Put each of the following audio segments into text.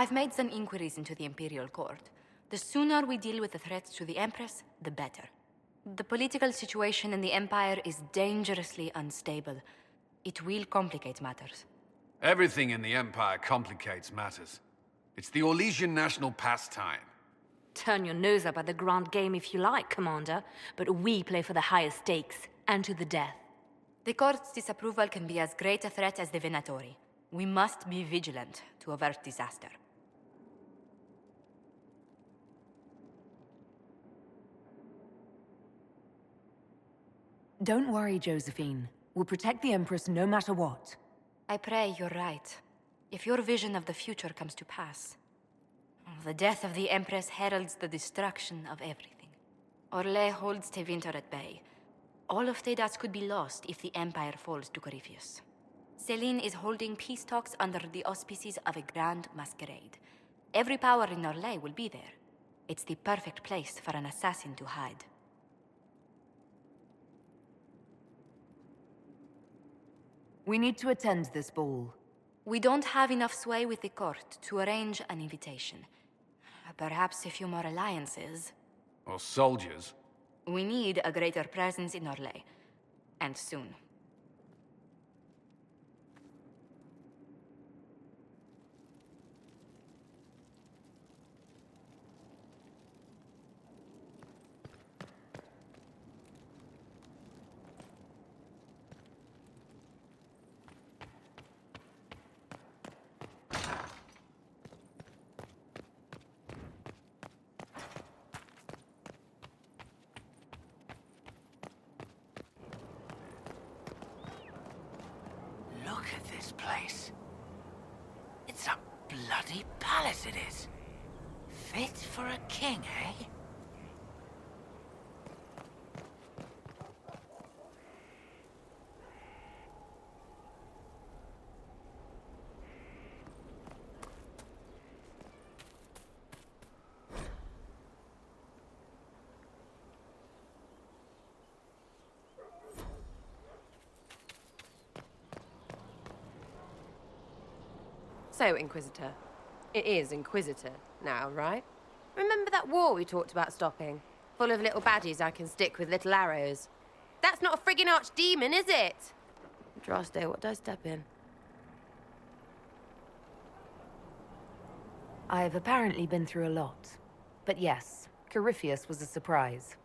I've made some inquiries into the Imperial Court. The sooner we deal with the threats to the Empress, the better. The political situation in the Empire is dangerously unstable. It will complicate matters. Everything in the Empire complicates matters. It's the Orlesian national pastime. Turn your nose up at the grand game if you like, Commander, but we play for the highest stakes, and to the death. The Court's disapproval can be as great a threat as the Venatori. We must be vigilant to avert disaster. Don't worry, Josephine. We'll protect the Empress no matter what. I pray you're right. If your vision of the future comes to pass. The death of the Empress heralds the destruction of everything. Orlais holds Tevinter at bay. All of Thedas could be lost if the Empire falls to Corypheus. Celine is holding peace talks under the auspices of a grand masquerade. Every power in Orlais will be there. It's the perfect place for an assassin to hide. We need to attend this ball. We don't have enough sway with the court to arrange an invitation. Perhaps a few more alliances. Or soldiers. We need a greater presence in Orlais. And soon. Look at this place. It's a bloody palace it is. Fit for a king, eh? So, Inquisitor. It is Inquisitor now, right? Remember that war we talked about stopping? Full of little baddies I can stick with little arrows. That's not a friggin' archdemon, is it? Droste, what did I step in? I've apparently been through a lot. But yes, Corypheus was a surprise.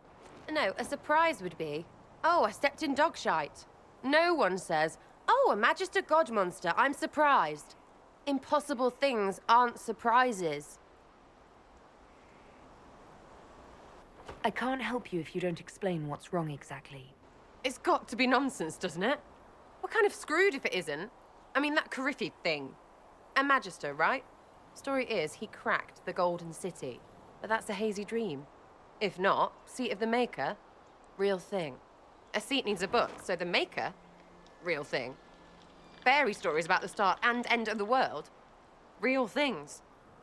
No, a surprise would be, oh, I stepped in dog shite. No one says, oh, a Magister God monster, I'm surprised. Impossible things aren't surprises. I can't help you if you don't explain what's wrong exactly. It's got to be nonsense, doesn't it? We're kind of screwed if it isn't. I mean, that Corypheus thing. A Magister, right? Story is, he cracked the Golden City. But that's a hazy dream. If not, seat of the Maker, real thing. A seat needs a book, so the Maker, real thing. Fairy stories about the start and end of the world, real things.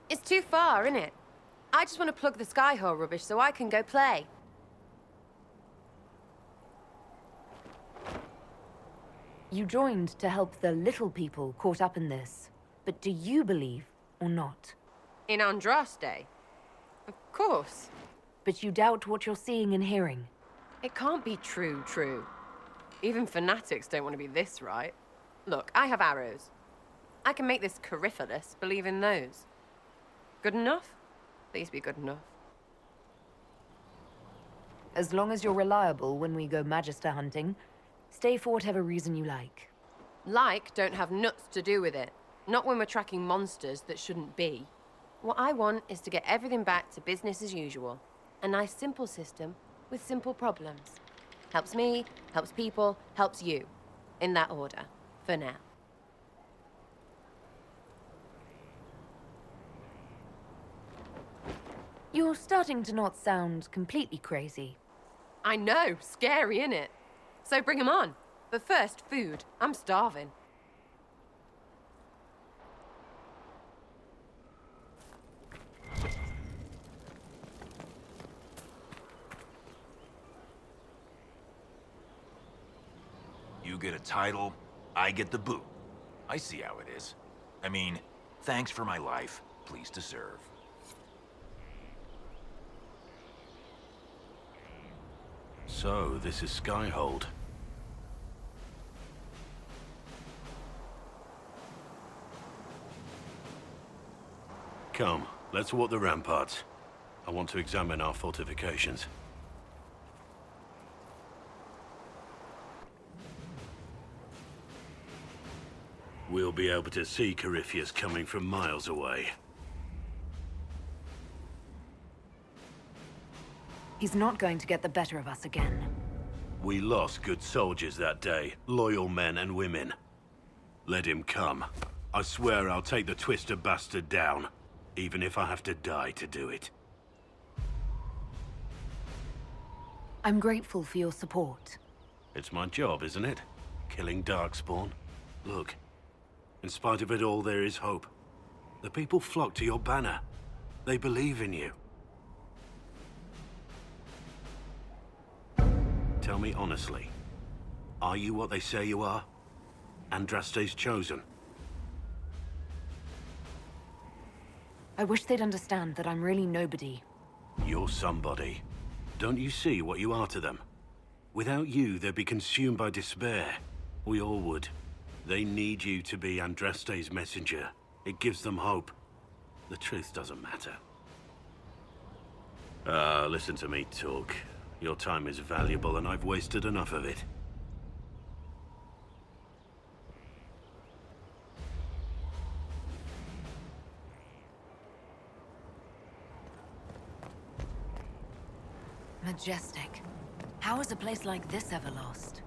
It's too far, innit? I just want to plug the Skyhold rubbish so I can go play. You joined to help the little people caught up in this. But do you believe or not? In Andraste? Of course. But you doubt what you're seeing and hearing. It can't be true. Even fanatics don't want to be this right. Look, I have arrows. I can make this Corypheus believe in those. Good enough? Please be good enough. As long as you're reliable when we go Magister hunting, stay for whatever reason you like. Like don't have nuts to do with it. Not when we're tracking monsters that shouldn't be. What I want is to get everything back to business as usual. A nice simple system with simple problems. Helps me, helps people, helps you. In that order. For now. You're starting to not sound completely crazy. I know, scary, innit? So bring 'em on. But first, food. I'm starving. You get a title, I get the boot. I see how it is. I mean, thanks for my life, pleased to serve. So, this is Skyhold. Come, let's walk the ramparts. I want to examine our fortifications. We'll be able to see Corypheus coming from miles away. He's not going to get the better of us again. We lost good soldiers that day, loyal men and women. Let him come. I swear I'll take the twister bastard down, even if I have to die to do it. I'm grateful for your support. It's my job, isn't it? Killing Darkspawn. Look, in spite of it all, there is hope. The people flock to your banner. They believe in you. Tell me honestly, are you what they say you are? Andraste's chosen? I wish they'd understand that I'm really nobody. You're somebody. Don't you see what you are to them? Without you, they'd be consumed by despair. We all would. They need you to be Andraste's messenger. It gives them hope. The truth doesn't matter. Listen to me talk. Your time is valuable and I've wasted enough of it. Majestic. How is a place like this ever lost?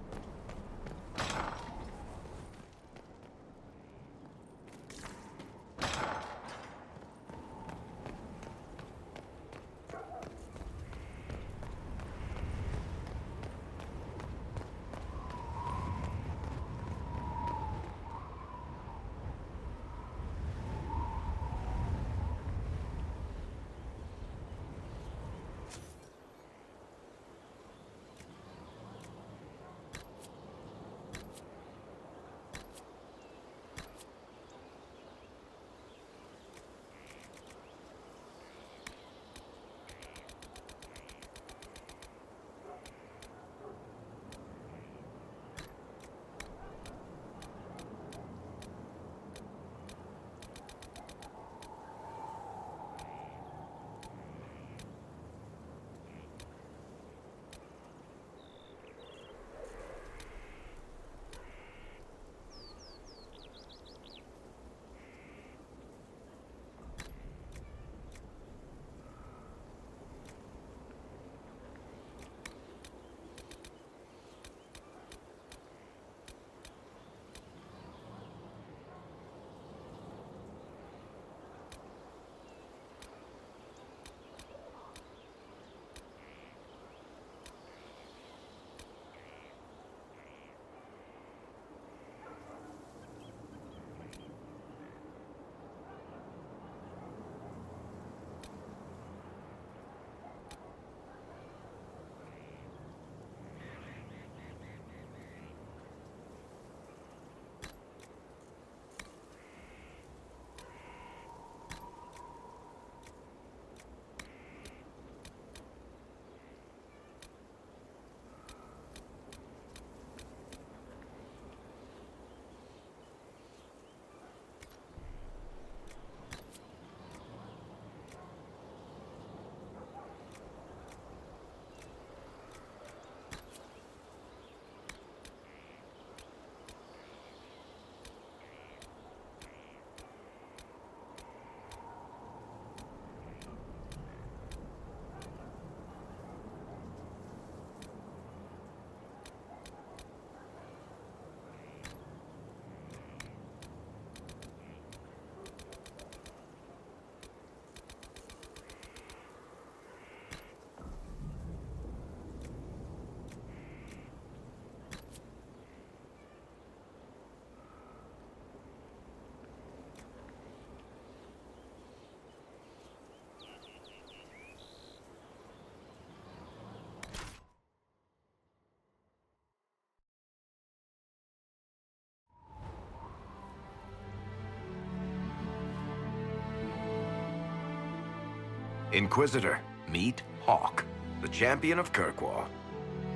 Inquisitor, meet Hawk, the champion of Kirkwall.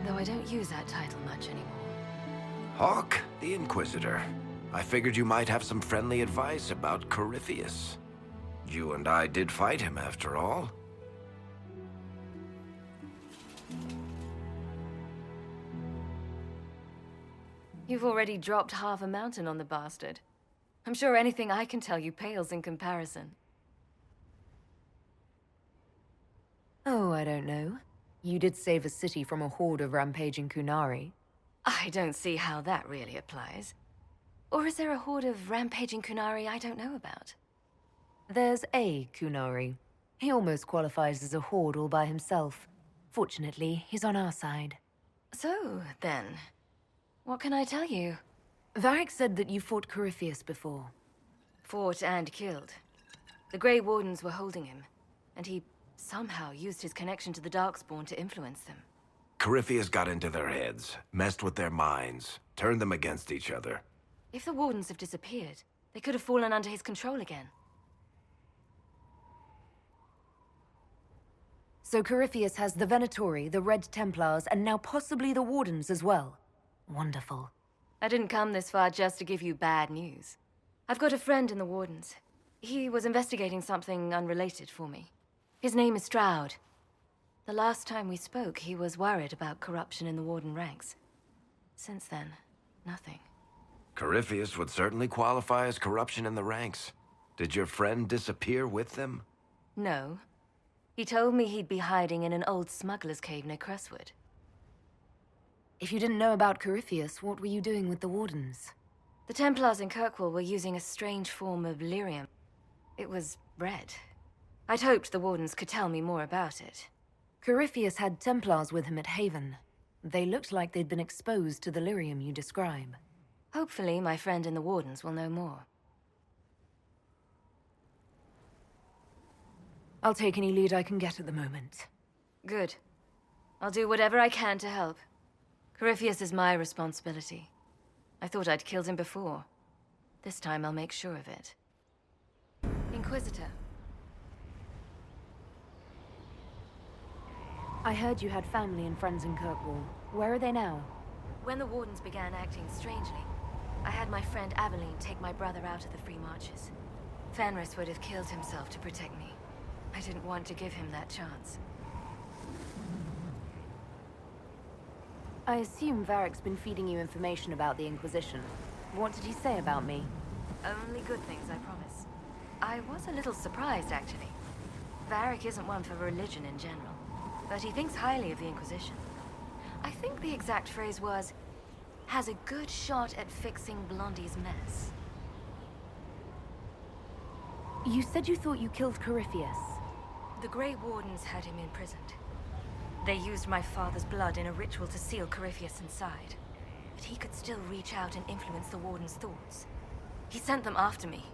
Though I don't use that title much anymore. Hawk, the Inquisitor. I figured you might have some friendly advice about Corypheus. You and I did fight him, after all. You've already dropped half a mountain on the bastard. I'm sure anything I can tell you pales in comparison. Oh, I don't know. You did save a city from a horde of rampaging Kunari. I don't see how that really applies. Or is there a horde of rampaging Kunari I don't know about? There's a Kunari. He almost qualifies as a horde all by himself. Fortunately, he's on our side. So, then, what can I tell you? Varric said that you fought Corypheus before. Fought and killed. The Grey Wardens were holding him, and he somehow used his connection to the Darkspawn to influence them. Corypheus got into their heads, messed with their minds, turned them against each other. If the Wardens have disappeared, they could have fallen under his control again. So Corypheus has the Venatori, the Red Templars, and now possibly the Wardens as well. Wonderful. I didn't come this far just to give you bad news. I've got a friend in the Wardens. He was investigating something unrelated for me. His name is Stroud. The last time we spoke, he was worried about corruption in the Warden ranks. Since then, nothing. Corypheus would certainly qualify as corruption in the ranks. Did your friend disappear with them? No. He told me he'd be hiding in an old smuggler's cave near Crestwood. If you didn't know about Corypheus, what were you doing with the Wardens? The Templars in Kirkwall were using a strange form of lyrium. It was red. I'd hoped the Wardens could tell me more about it. Corypheus had Templars with him at Haven. They looked like they'd been exposed to the lyrium you describe. Hopefully, my friend in the Wardens will know more. I'll take any lead I can get at the moment. Good. I'll do whatever I can to help. Corypheus is my responsibility. I thought I'd killed him before. This time I'll make sure of it. Inquisitor. I heard you had family and friends in Kirkwall. Where are they now? When the Wardens began acting strangely, I had my friend Aveline take my brother out of the Free Marches. Fenris would have killed himself to protect me. I didn't want to give him that chance. I assume Varric's been feeding you information about the Inquisition. What did he say about me? Only good things, I promise. I was a little surprised, actually. Varric isn't one for religion in general, but he thinks highly of the Inquisition. I think the exact phrase was, has a good shot at fixing Blondie's mess. You said you thought you killed Corypheus. The Grey Wardens had him imprisoned. They used my father's blood in a ritual to seal Corypheus inside. But he could still reach out and influence the Warden's thoughts. He sent them after me.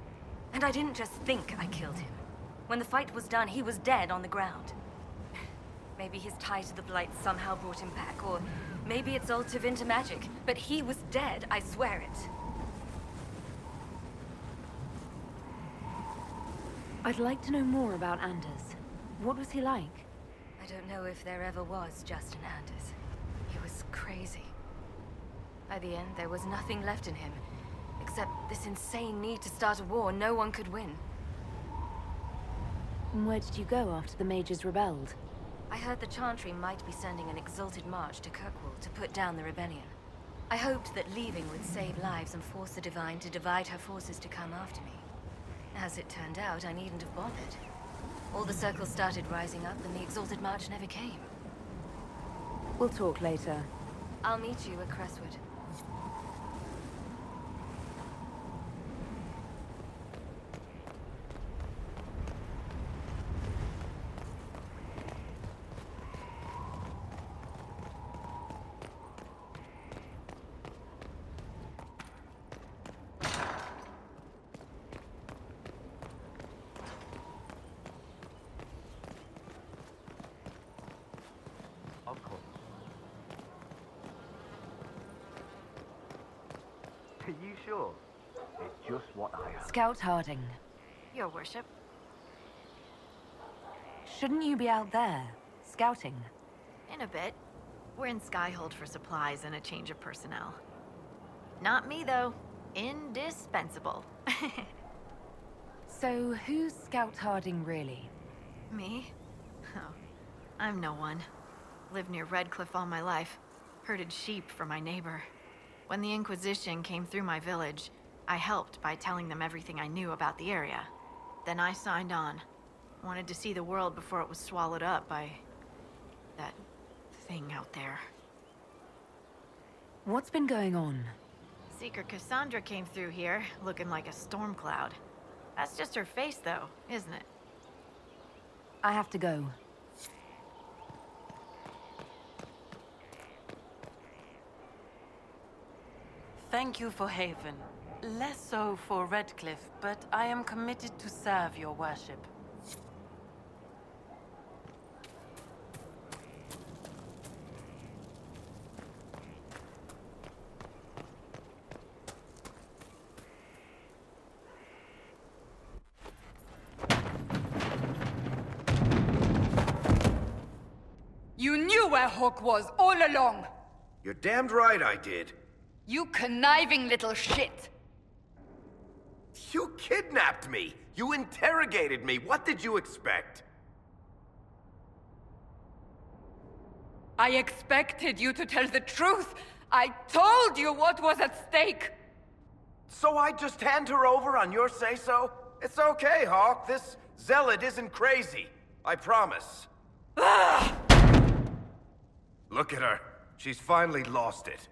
And I didn't just think I killed him. When the fight was done, he was dead on the ground. Maybe his tie to the Blight somehow brought him back, or maybe it's all Tevinter magic. But he was dead, I swear it. I'd like to know more about Anders. What was he like? I don't know if there ever was just an Anders. He was crazy. By the end, there was nothing left in him, except this insane need to start a war no one could win. And where did you go after the mages rebelled? I heard the Chantry might be sending an exalted march to Kirkwall to put down the rebellion. I hoped that leaving would save lives and force the Divine to divide her forces to come after me. As it turned out, I needn't have bothered. All the circles started rising up, and the exalted march never came. We'll talk later. I'll meet you at Crestwood. Are you sure? It's just what I have. Scout Harding. Your worship. Shouldn't you be out there, scouting? In a bit. We're in Skyhold for supplies and a change of personnel. Not me, though. Indispensable. So, who's Scout Harding really? Me? Oh, I'm no one. Lived near Redcliffe all my life. Herded sheep for my neighbor. When the Inquisition came through my village, I helped by telling them everything I knew about the area. Then I signed on. Wanted to see the world before it was swallowed up by... that thing out there. What's been going on? Seeker Cassandra came through here, looking like a storm cloud. That's just her face, though, isn't it? I have to go. Thank you for Haven. Less so for Redcliffe, but I am committed to serve your worship. You knew where Hawk was all along! You're damned right I did. You conniving little shit! You kidnapped me! You interrogated me! What did you expect? I expected you to tell the truth! I told you what was at stake! So I just hand her over on your say-so? It's okay, Hawk. This zealot isn't crazy. I promise. Look at her. She's finally lost it.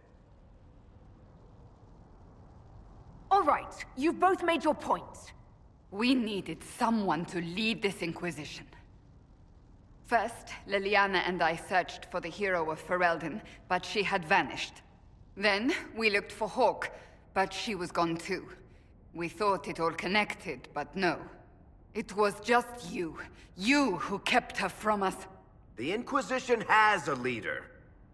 All right, you've both made your points. We needed someone to lead this Inquisition. First, Liliana and I searched for the hero of Ferelden, but she had vanished. Then, we looked for Hawk, but she was gone too. We thought it all connected, but no. It was just you. You who kept her from us. The Inquisition has a leader.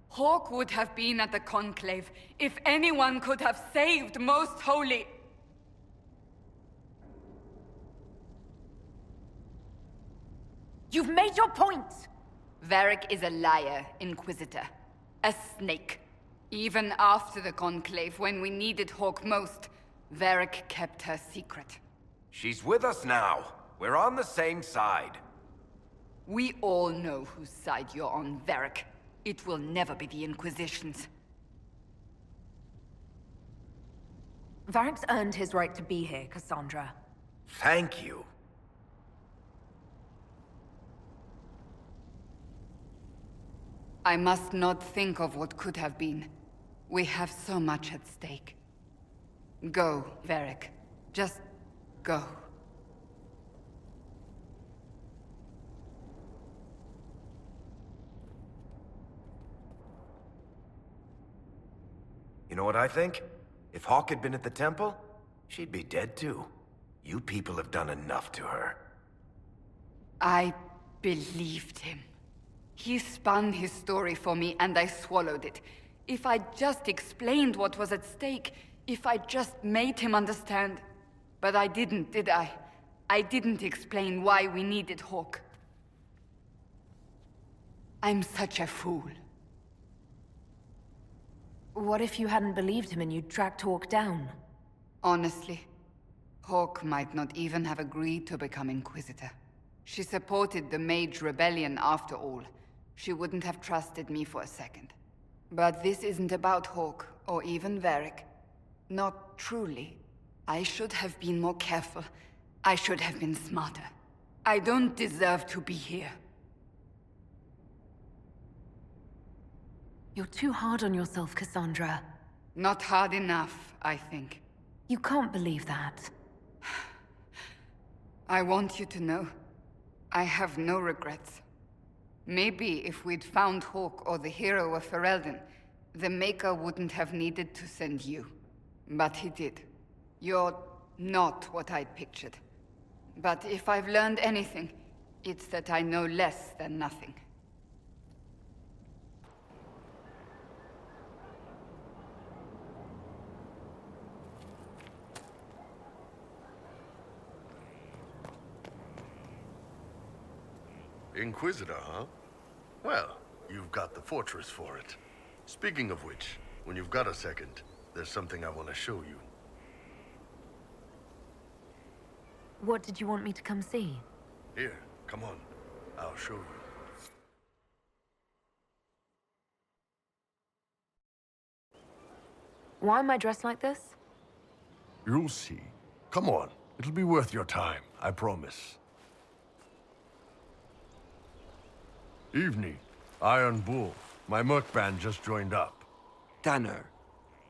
Hawk would have been at the Conclave if anyone could have saved Most Holy... You've made your point! Varric is a liar, Inquisitor. A snake. Even after the Conclave, when we needed Hawk most, Varric kept her secret. She's with us now. We're on the same side. We all know whose side you're on, Varric. It will never be the Inquisition's. Varric's earned his right to be here, Cassandra. Thank you. I must not think of what could have been. We have so much at stake. Go, Varric. Just go. You know what I think? If Hawk had been at the temple, she'd be dead too. You people have done enough to her. I believed him. He spun his story for me and I swallowed it. If I just explained what was at stake, if I just made him understand. But I didn't, did I? I didn't explain why we needed Hawk. I'm such a fool. What if you hadn't believed him and you'd tracked Hawk down? Honestly, Hawk might not even have agreed to become Inquisitor. She supported the Mage Rebellion after all. She wouldn't have trusted me for a second. But this isn't about Hawk, or even Varric. Not truly. I should have been more careful. I should have been smarter. I don't deserve to be here. You're too hard on yourself, Cassandra. Not hard enough, I think. You can't believe that. I want you to know, I have no regrets. Maybe if we'd found Hawk or the hero of Ferelden, the Maker wouldn't have needed to send you. But he did. You're not what I'd pictured. But if I've learned anything, it's that I know less than nothing. Inquisitor, huh? Well, you've got the fortress for it. Speaking of which, when you've got a second, there's something I want to show you. What did you want me to come see? Here, come on. I'll show you. Why am I dressed like this? You'll see. Come on. It'll be worth your time, I promise. Evening. Iron Bull. My merc band just joined up. Tanner.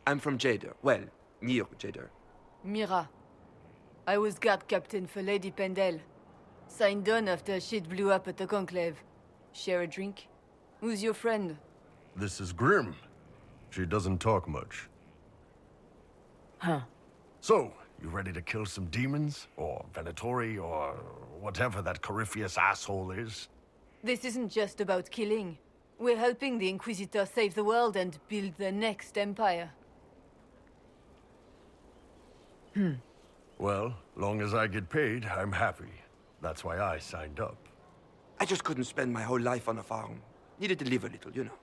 I'm from Jader. Well, near Jader. Mira. I was guard captain for Lady Pendel. Signed on after shit blew up at the Conclave. Share a drink? Who's your friend? This is Grim. She doesn't talk much. Huh. So, you ready to kill some demons? Or Venatori? Or whatever that Corypheus asshole is? This isn't just about killing. We're helping the Inquisitor save the world and build the next empire. Well, long as I get paid, I'm happy. That's why I signed up. I just couldn't spend my whole life on a farm. Needed to live a little, you know.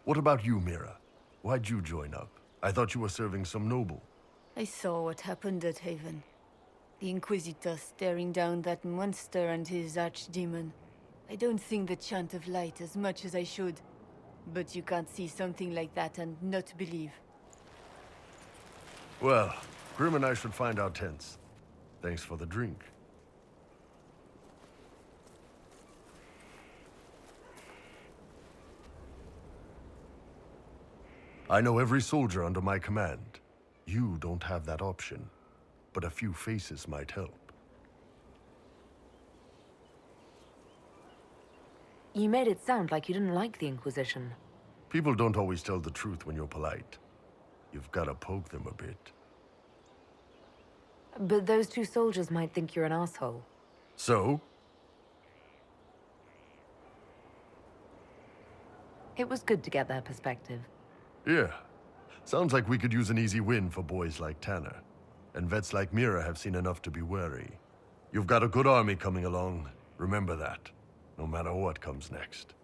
What about you, Mira? Why'd you join up? I thought you were serving some noble. I saw what happened at Haven. The Inquisitor staring down that monster and his archdemon. I don't sing the chant of light as much as I should. But you can't see something like that and not believe. Well, Grim and I should find our tents. Thanks for the drink. I know every soldier under my command. You don't have that option, but a few faces might help. You made it sound like you didn't like the Inquisition. People don't always tell the truth when you're polite. You've got to poke them a bit. But those two soldiers might think you're an asshole. So? It was good to get their perspective. Yeah. Sounds like we could use an easy win for boys like Tanner. And vets like Mira have seen enough to be wary. You've got a good army coming along. Remember that. No matter what comes next.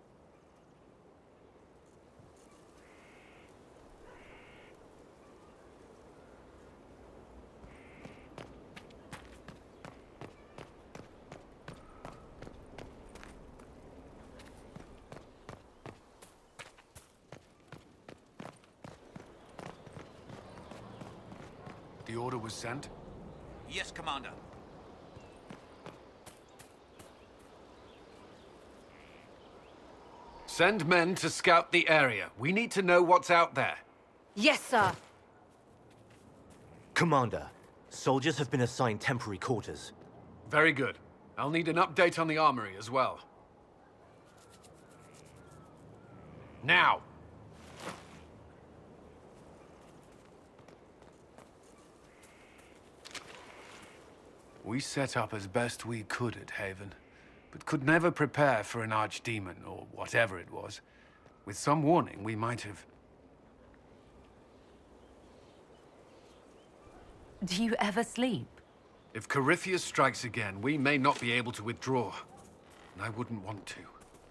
The order was sent? Yes, Commander. Send men to scout the area. We need to know what's out there. Yes, sir! Commander, soldiers have been assigned temporary quarters. Very good. I'll need an update on the armory as well. Now! We set up as best we could at Haven, but could never prepare for an archdemon, or whatever it was. With some warning, we might have... Do you ever sleep? If Corypheus strikes again, we may not be able to withdraw. And I wouldn't want to.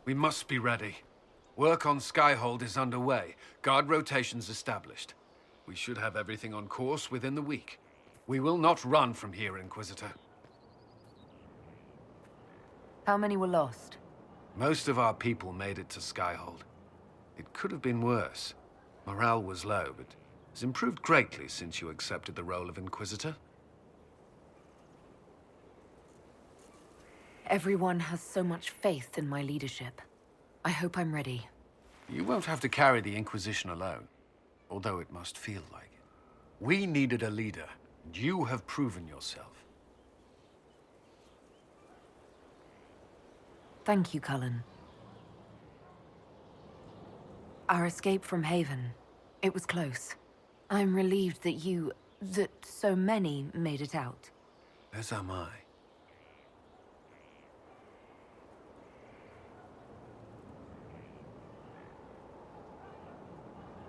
We must be ready. Work on Skyhold is underway. Guard rotations established. We should have everything on course within the week. We will not run from here, Inquisitor. How many were lost? Most of our people made it to Skyhold. It could have been worse. Morale was low, but has improved greatly since you accepted the role of Inquisitor. Everyone has so much faith in my leadership. I hope I'm ready. You won't have to carry the Inquisition alone, although it must feel like it. We needed a leader, and you have proven yourself. Thank you, Cullen. Our escape from Haven, it was close. I'm relieved that so many made it out. As am I.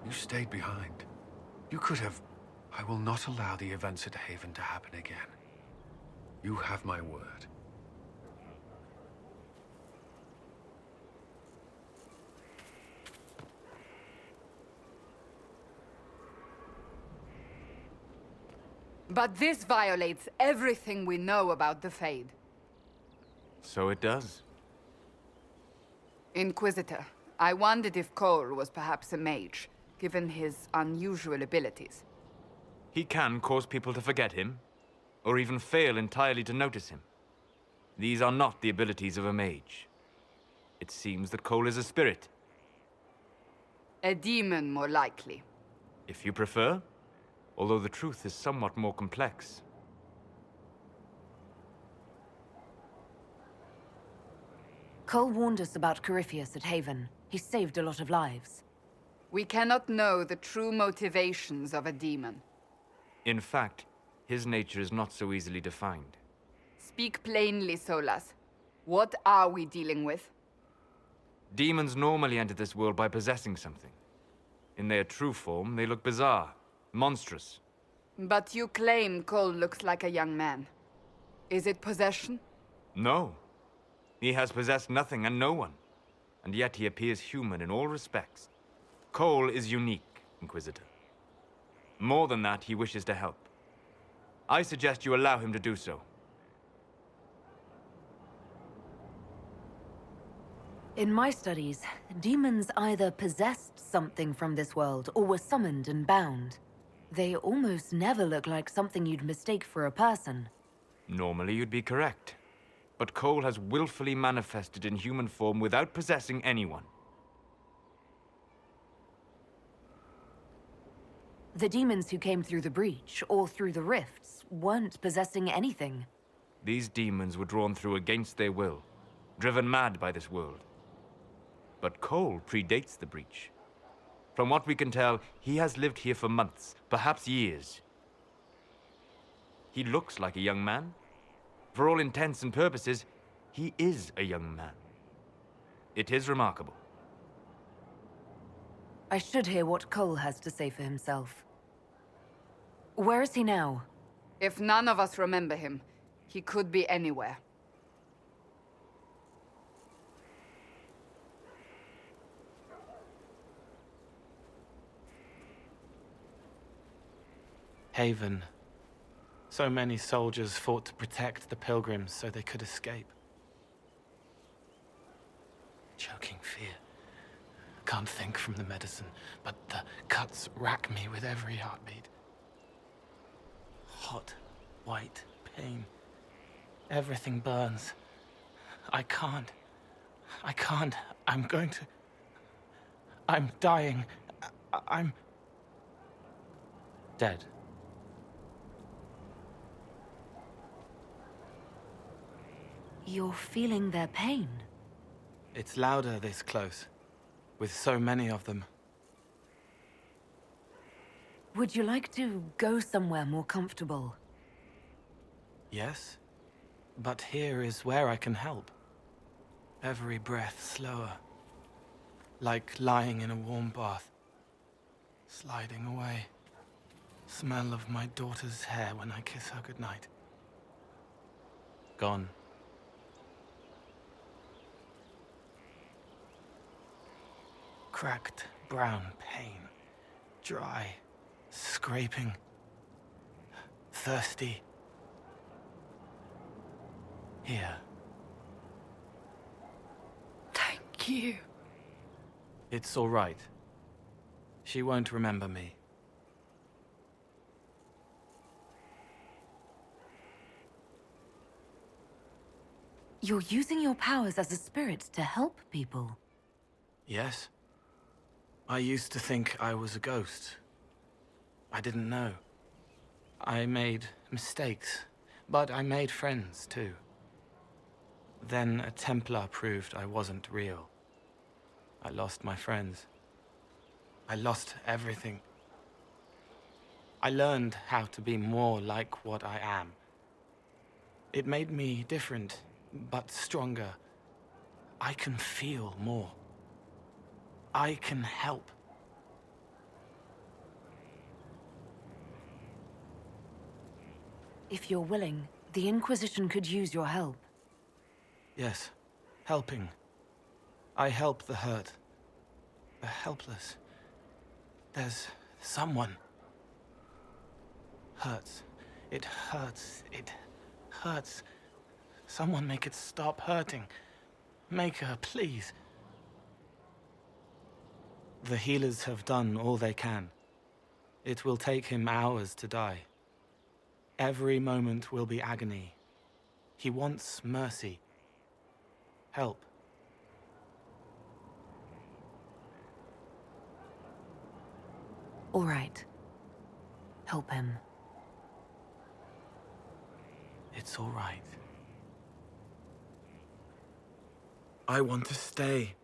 You stayed behind. You could have... I will not allow the events at Haven to happen again. You have my word. But this violates everything we know about the Fade. So it does. Inquisitor, I wondered if Cole was perhaps a mage, given his unusual abilities. He can cause people to forget him, or even fail entirely to notice him. These are not the abilities of a mage. It seems that Cole is a spirit. A demon, more likely. If you prefer, although the truth is somewhat more complex. Cole warned us about Corypheus at Haven. He saved a lot of lives. We cannot know the true motivations of a demon. In fact, his nature is not so easily defined. Speak plainly, Solas. What are we dealing with? Demons normally enter this world by possessing something. In their true form, they look bizarre, monstrous. But you claim Cole looks like a young man. Is it possession? No. He has possessed nothing and no one. And yet he appears human in all respects. Cole is unique, Inquisitor. More than that, he wishes to help. I suggest you allow him to do so. In my studies, demons either possessed something from this world or were summoned and bound. They almost never look like something you'd mistake for a person. Normally you'd be correct. But Cole has willfully manifested in human form without possessing anyone. The demons who came through the breach, or through the rifts, weren't possessing anything. These demons were drawn through against their will, driven mad by this world. But Cole predates the breach. From what we can tell, he has lived here for months, perhaps years. He looks like a young man. For all intents and purposes, he is a young man. It is remarkable. I should hear what Cole has to say for himself. Where is he now? If none of us remember him, he could be anywhere. Haven. So many soldiers fought to protect the pilgrims so they could escape. Choking fear. Can't think from the medicine, but the cuts rack me with every heartbeat. Hot, white pain. Everything burns. I can't. I'm going to... I'm dying. I'm... dead. You're feeling their pain? It's louder this close, with so many of them. Would you like to go somewhere more comfortable? Yes, but here is where I can help. Every breath slower, like lying in a warm bath, sliding away. Smell of my daughter's hair when I kiss her goodnight. Gone. Cracked brown pain, dry, scraping, thirsty. Here. Thank you. It's all right. She won't remember me. You're using your powers as a spirit to help people. Yes. I used to think I was a ghost. I didn't know. I made mistakes, but I made friends too. Then a Templar proved I wasn't real. I lost my friends. I lost everything. I learned how to be more like what I am. It made me different, but stronger. I can feel more. I can help. If you're willing, the Inquisition could use your help. Yes, helping. I help the hurt, the helpless. There's someone. Hurts It hurts. It hurts. Someone make it stop hurting. Make her, please. The healers have done all they can. It will take him hours to die. Every moment will be agony. He wants mercy. Help. All right. Help him. It's all right. I want to stay.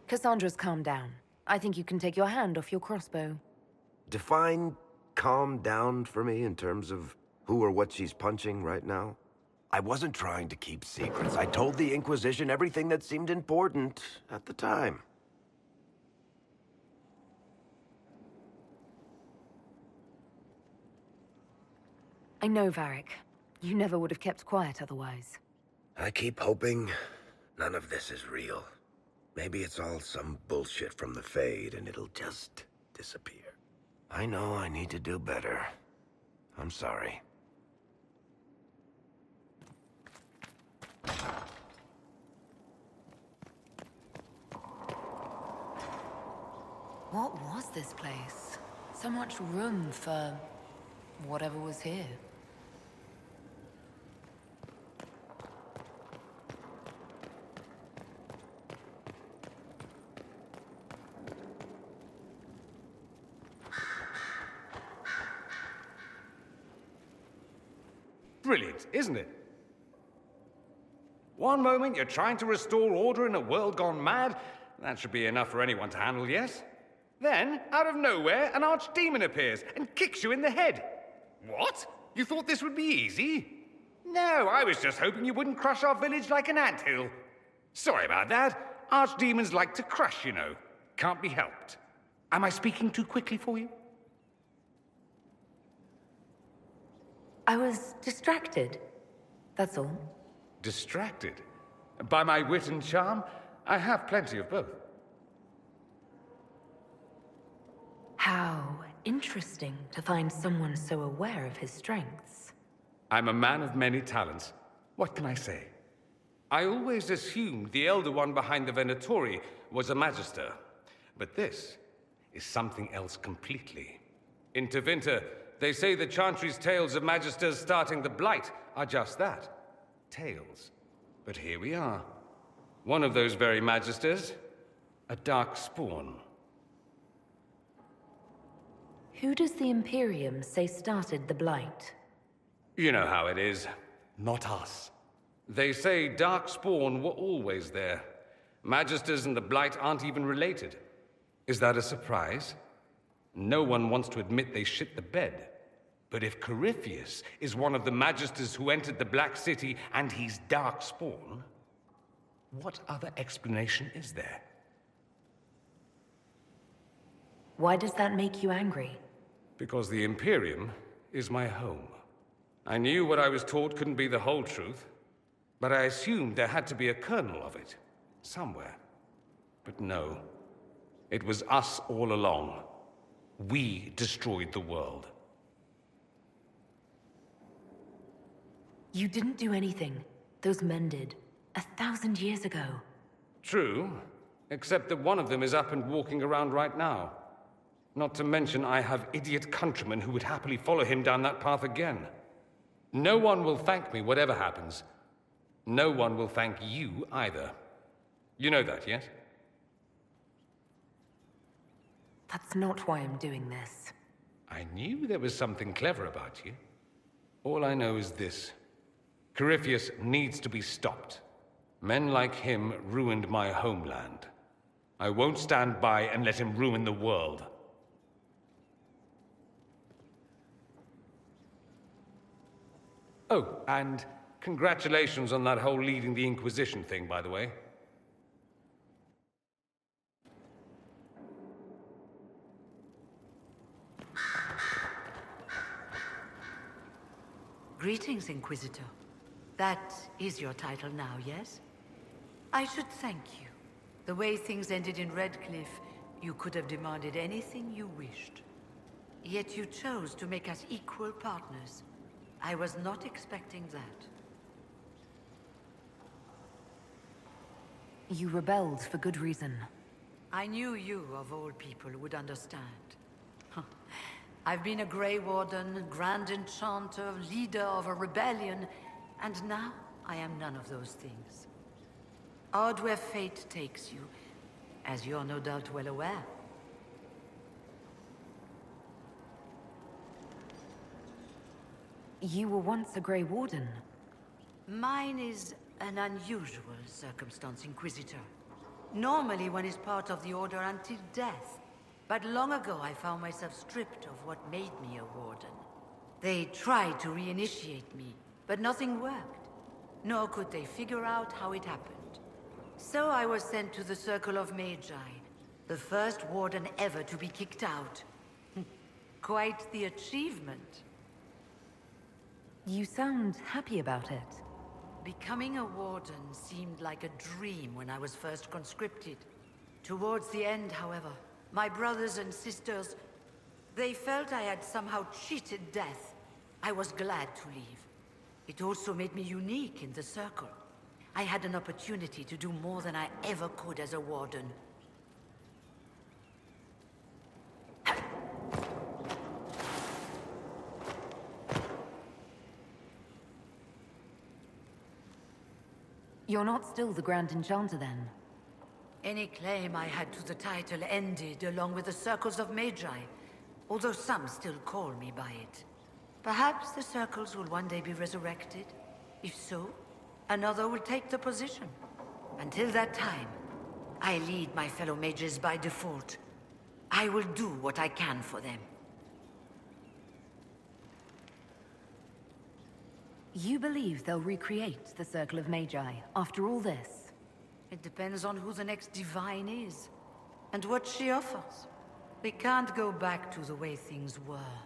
Cassandra's calmed down. I think you can take your hand off your crossbow. Define calm down for me in terms of who or what she's punching right now. I wasn't trying to keep secrets. I told the Inquisition everything that seemed important at the time. I know, Varric. You never would have kept quiet otherwise. I keep hoping none of this is real. Maybe it's all some bullshit from the Fade and it'll just disappear. I know I need to do better. I'm sorry. What was this place? So much room for whatever was here. Brilliant, isn't it? One moment you're trying to restore order in a world gone mad. That should be enough for anyone to handle, yes? Then, out of nowhere, an archdemon appears and kicks you in the head. What? You thought this would be easy? No, I was just hoping you wouldn't crush our village like an anthill. Sorry about that. Archdemons like to crush, you know. Can't be helped. Am I speaking too quickly for you? I was distracted. That's all. Distracted? By my wit and charm? I have plenty of both. How interesting to find someone so aware of his strengths. I'm a man of many talents. What can I say? I always assumed the Elder One behind the Venatori was a Magister. But this is something else completely. In Tevinter, they say the Chantry's tales of Magisters starting the Blight are just that. Tales. But here we are. One of those very Magisters, a dark spawn. Who does the Imperium say started the Blight? You know how it is. Not us. They say Darkspawn were always there. Magisters and the Blight aren't even related. Is that a surprise? No one wants to admit they shit the bed. But if Corypheus is one of the Magisters who entered the Black City and he's Darkspawn, what other explanation is there? Why does that make you angry? Because the Imperium is my home. I knew what I was taught couldn't be the whole truth, but I assumed there had to be a kernel of it, somewhere. But no, it was us all along. We destroyed the world. You didn't do anything. Those men did. 1,000 years ago. True, except that one of them is up and walking around right now. Not to mention I have idiot countrymen who would happily follow him down that path again. No one will thank me whatever happens. No one will thank you either. You know that, yes? That's not why I'm doing this. I I knew there was something clever about you. All I know is this. Corypheus needs to be stopped. Men like him ruined my homeland. I won't stand by and let him ruin the world. Oh, and congratulations on that whole leading the Inquisition thing, by the way. Greetings, Inquisitor. That is your title now, yes? I should thank you. The way things ended in Redcliffe, you could have demanded anything you wished. Yet you chose to make us equal partners. I was not expecting that. You rebelled for good reason. I knew you, of all people, would understand. I've been a Grey Warden, Grand Enchanter, leader of a rebellion, and now I am none of those things. Odd where fate takes you, as you're no doubt well aware. You were once a Grey Warden. Mine is an unusual circumstance, Inquisitor. Normally one is part of the Order until death. But long ago I found myself stripped of what made me a Warden. They tried to reinitiate me, but nothing worked. Nor could they figure out how it happened. So I was sent to the Circle of Magi, the first Warden ever to be kicked out. Quite the achievement. You sound happy about it. Becoming a Warden seemed like a dream when I was first conscripted. Towards the end, however, my brothers and sisters, they felt I had somehow cheated death. I was glad to leave. It also made me unique in the Circle. I had an opportunity to do more than I ever could as a Warden. You're not still the Grand Enchanter, then? Any claim I had to the title ended along with the Circles of Magi, although some still call me by it. Perhaps the Circles will one day be resurrected. If so, another will take the position. Until that time, I lead my fellow mages by default. I will do what I can for them. You believe they'll recreate the Circle of Magi after all this? It depends on who the next divine is, and what she offers. We can't go back to the way things were.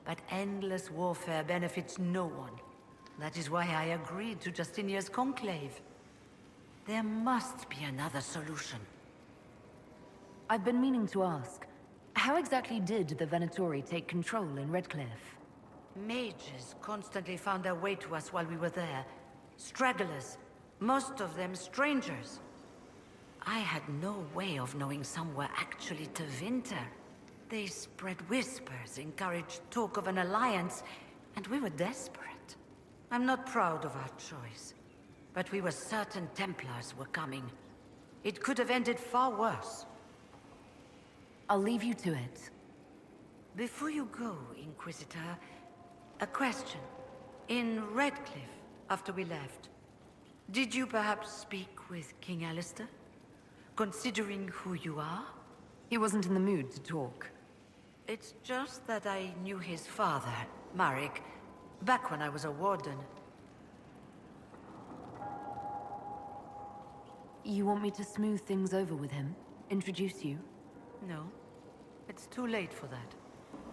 But endless warfare benefits no one. That is why I agreed to Justinia's conclave. There must be another solution. I've been meaning to ask, how exactly did the Venatori take control in Redcliffe? Mages constantly found their way to us while we were there. Stragglers, most of them strangers. I had no way of knowing some were actually Tevinter. They spread whispers, encouraged talk of an alliance, and we were desperate. I'm not proud of our choice, but we were certain Templars were coming. It could have ended far worse. I'll leave you to it. Before you go, Inquisitor, a question. In Redcliffe, after we left, did you perhaps speak with King Alistair? Considering who you are? He wasn't in the mood to talk. It's just that I knew his father, Marek, back when I was a Warden. You want me to smooth things over with him? Introduce you? No. It's too late for that.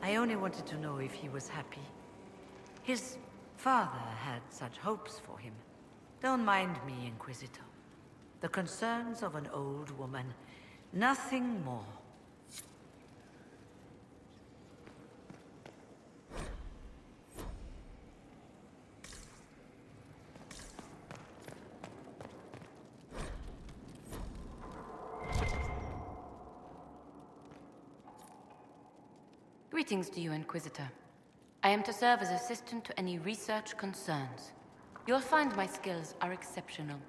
I only wanted to know if he was happy. His father had such hopes for him. Don't mind me, Inquisitor. The concerns of an old woman. Nothing more. Greetings to you, Inquisitor. I am to serve as assistant to any research concerns. You'll find my skills are exceptional.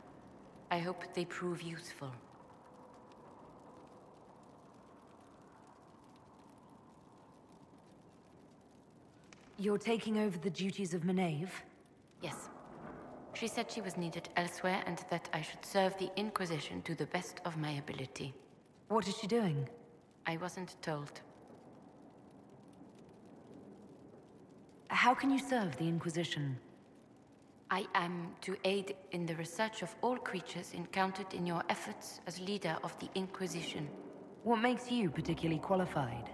I hope they prove useful. You're taking over the duties of Maeve? Yes. She said she was needed elsewhere and that I should serve the Inquisition to the best of my ability. What is she doing? I wasn't told. How can you serve the Inquisition? I am to aid in the research of all creatures encountered in your efforts as leader of the Inquisition. What makes you particularly qualified?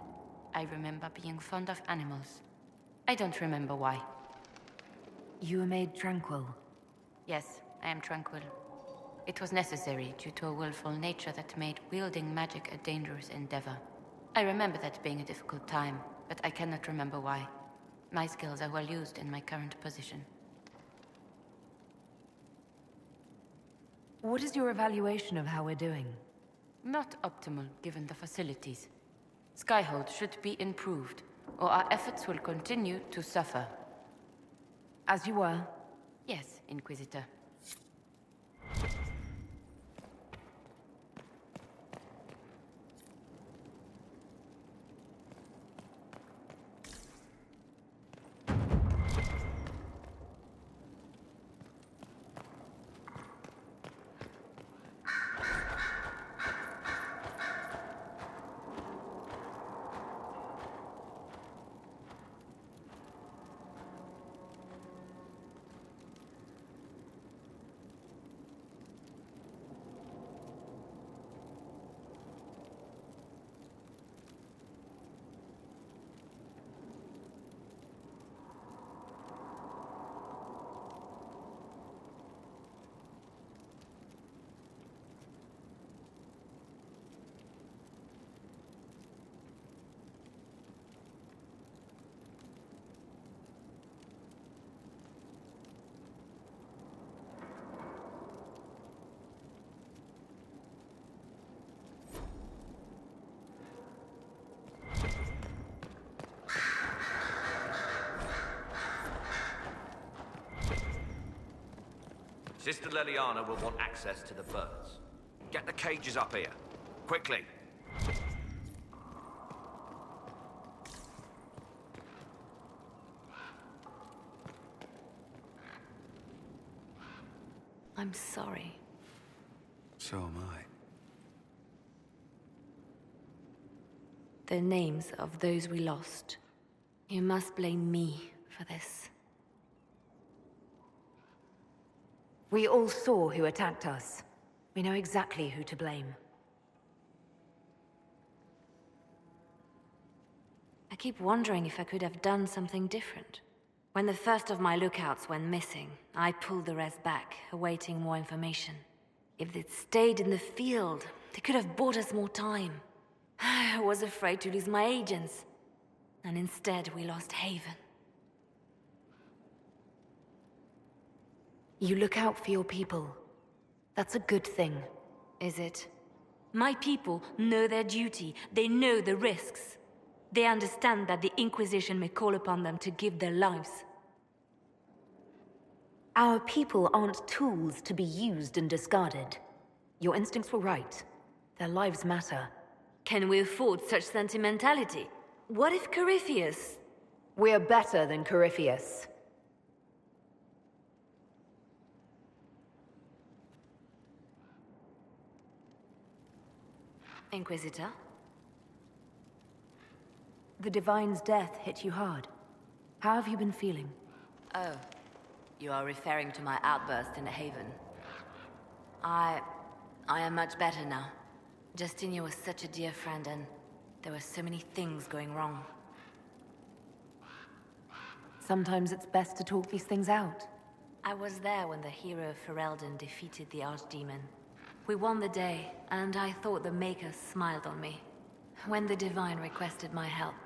I remember being fond of animals. I don't remember why. You were made tranquil. Yes, I am tranquil. It was necessary due to a willful nature that made wielding magic a dangerous endeavor. I remember that being a difficult time, but I cannot remember why. My skills are well used in my current position. What is your evaluation of how we're doing? Not optimal, given the facilities. Skyhold should be improved, or our efforts will continue to suffer. As you were? Yes, Inquisitor. Sister Leliana will want access to the birds. Get the cages up here. Quickly. I'm sorry. So am I. The names of those we lost. You must blame me for this. We all saw who attacked us. We know exactly who to blame. I keep wondering if I could have done something different. When the first of my lookouts went missing, I pulled the rest back, awaiting more information. If they'd stayed in the field, they could have bought us more time. I was afraid to lose my agents. And instead, we lost Haven. You look out for your people. That's a good thing. Is it? My people know their duty. They know the risks. They understand that the Inquisition may call upon them to give their lives. Our people aren't tools to be used and discarded. Your instincts were right. Their lives matter. Can we afford such sentimentality? What if Corypheus... We're better than Corypheus. Inquisitor? The Divine's death hit you hard. How have you been feeling? Oh, you are referring to my outburst in the Haven. I am much better now. Justinia was such a dear friend, and there were so many things going wrong. Sometimes it's best to talk these things out. I was there when the hero Ferelden defeated the Archdemon. We won the day, and I thought the Maker smiled on me. When the Divine requested my help,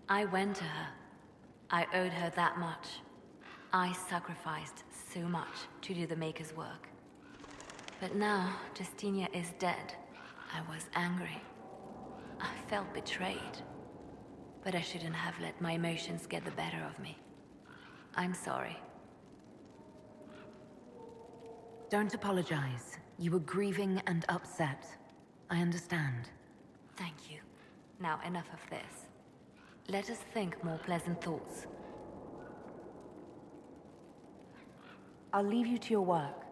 I went to her. I owed her that much. I sacrificed so much to do the Maker's work. But now, Justinia is dead. I was angry. I felt betrayed. But I shouldn't have let my emotions get the better of me. I'm sorry. Don't apologize. You were grieving and upset. I understand. Thank you. Now enough of this. Let us think more pleasant thoughts. I'll leave you to your work.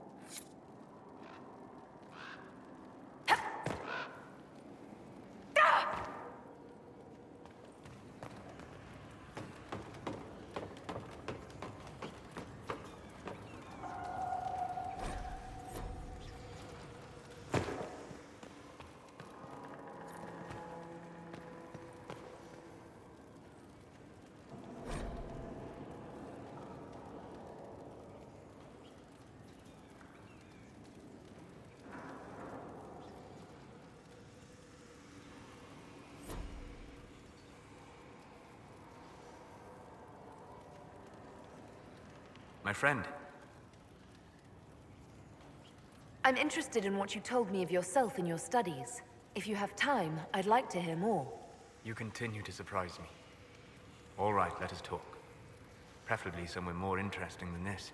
My friend. I'm interested in what you told me of yourself in your studies. If you have time, I'd like to hear more. You continue to surprise me. All right, let us talk. Preferably somewhere more interesting than this.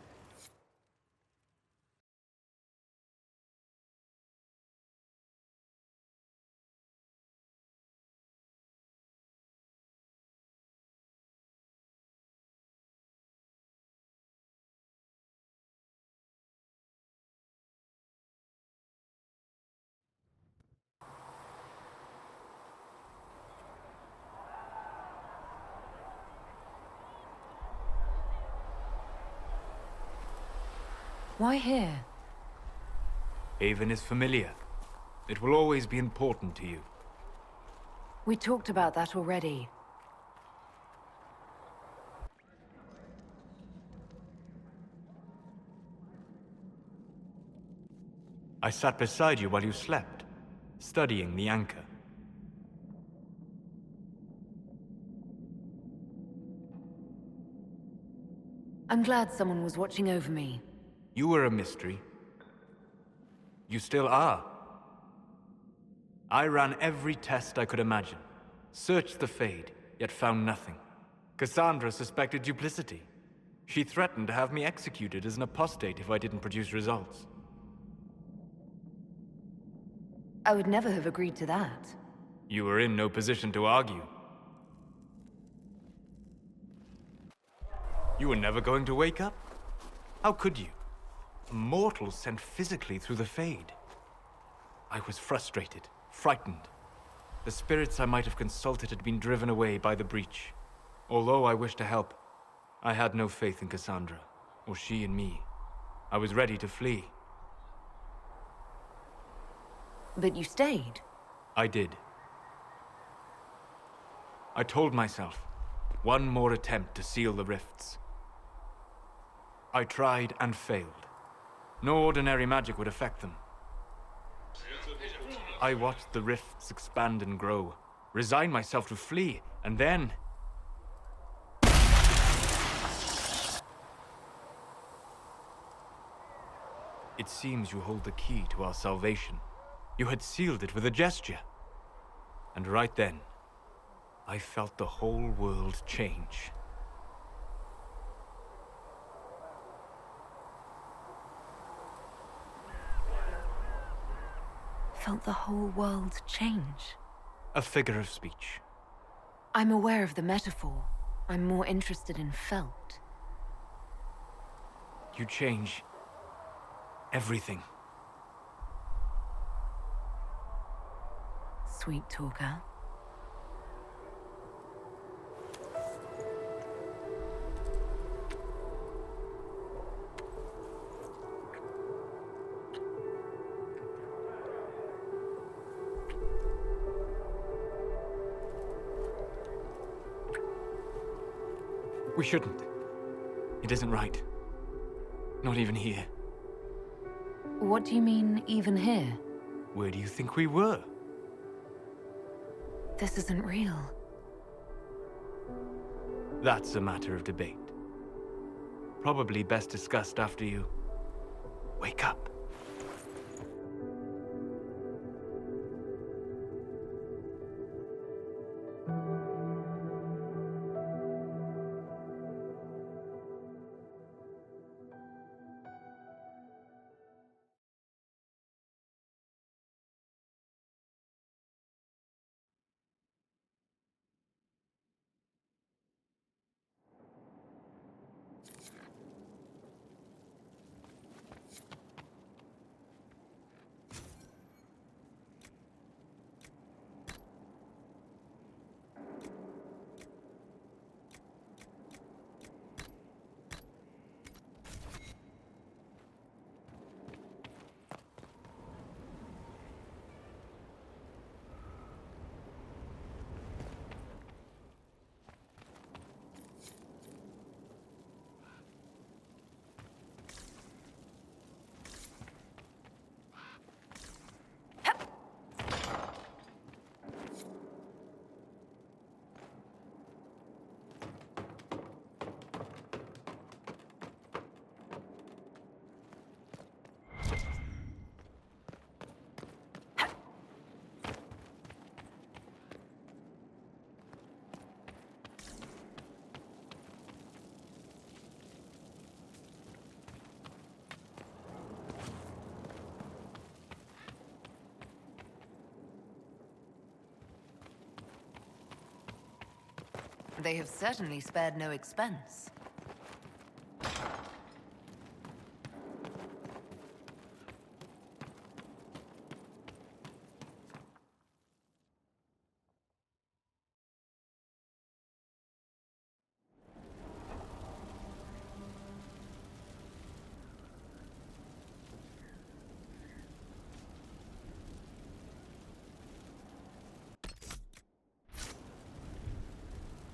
Why here? Haven is familiar. It will always be important to you. We talked about that already. I sat beside you while you slept, studying the anchor. I'm glad someone was watching over me. You were a mystery. You still are. I ran every test I could imagine. Searched the Fade, yet found nothing. Cassandra suspected duplicity. She threatened to have me executed as an apostate if I didn't produce results. I would never have agreed to that. You were in no position to argue. You were never going to wake up? How could you? A mortal sent physically through the Fade. I was frustrated, frightened. The spirits I might have consulted had been driven away by the breach. Although I wished to help, I had no faith in Cassandra, or she in me. I was ready to flee. But you stayed. I did. I told myself, one more attempt to seal the rifts. I tried and failed. No ordinary magic would affect them. I watched the rifts expand and grow, resigned myself to flee, and then... It seems you hold the key to our salvation. You had sealed it with a gesture. And right then, I felt the whole world change. Felt the whole world change? A figure of speech. I'm aware of the metaphor. I'm more interested in felt. You change everything. Sweet talker. We shouldn't. It isn't right. Not even here. What do you mean, even here? Where do you think we were? This isn't real. That's a matter of debate. Probably best discussed after you wake up. They have certainly spared no expense.